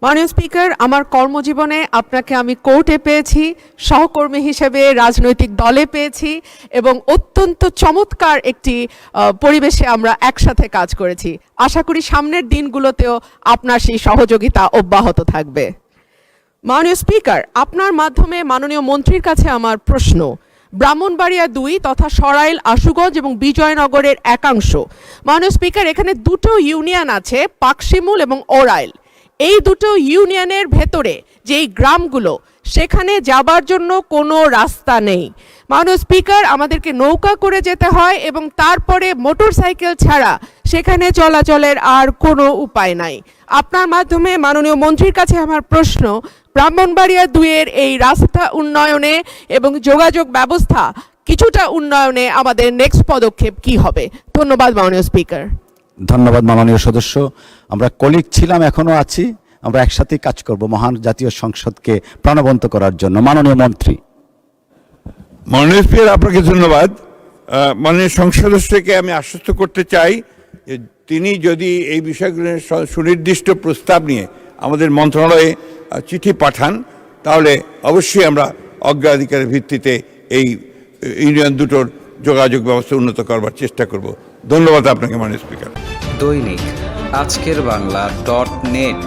মাননীয় স্পিকার, আমার কর্মজীবনে আপনাকে আমি কোর্টে পেয়েছি, সহকর্মী হিসেবে রাজনৈতিক দলে পেয়েছি এবং অত্যন্ত চমৎকার একটি পরিবেশে আমরা একসাথে কাজ করেছি। আশা করি সামনের দিনগুলোতেও আপনার সেই সহযোগিতা অব্যাহত থাকবে। মাননীয় স্পিকার, আপনার মাধ্যমে মাননীয় মন্ত্রীর কাছে আমার প্রশ্ন, ব্রাহ্মণবাড়িয়া ২ তথা সরাইল, আশুগঞ্জ এবং বিজয়নগরের একাংশ। মাননীয় স্পিকার, এখানে দুটো ইউনিয়ন আছে, পাকশিমুল এবং ওরাইল। এই দুটো ইউনিয়নের ভেতরে যেই গ্রামগুলো, সেখানে যাবার জন্য কোনো রাস্তা নেই। মাননীয় স্পিকার, আমাদেরকে নৌকা করে যেতে হয় এবং তারপরে মোটরসাইকেল ছাড়া সেখানে চলাচলের আর কোনো উপায় নাই। আপনার মাধ্যমে মাননীয় মন্ত্রীর কাছে আমার প্রশ্ন, ব্রাহ্মণবাড়িয়া ২-এর এই রাস্তা উন্নয়নে এবং যোগাযোগ ব্যবস্থা কিছুটা উন্নয়নে আমাদের নেক্সট পদক্ষেপ কি হবে? ধন্যবাদ মাননীয় স্পিকার। ধন্যবাদ মাননীয় সদস্য। আমরা কলিগ ছিলাম, এখনো আছি, আমরা একসাথেই কাজ করব মহান জাতীয় সংসদকে প্রাণবন্ত করার জন্য। মাননীয় মন্ত্রী। মাননীয় স্পিকার, আপনাকে ধন্যবাদ। মাননীয় সংসদ সদস্যকে আমি আশ্বস্ত করতে চাই যে তিনি যদি এই বিষয়গুলো সুনির্দিষ্ট প্রস্তাব নিয়ে আমাদের মন্ত্রণালয়ে চিঠি পাঠান, তাহলে অবশ্যই আমরা অগ্রাধিকারের ভিত্তিতে এই ইউনিয়ন দুটোর যোগাযোগ ব্যবস্থা উন্নত করবার চেষ্টা করব। ধন্যবাদ আপনাকে মাননীয় স্পিকার। দৈনিক আজকের বাংলা .net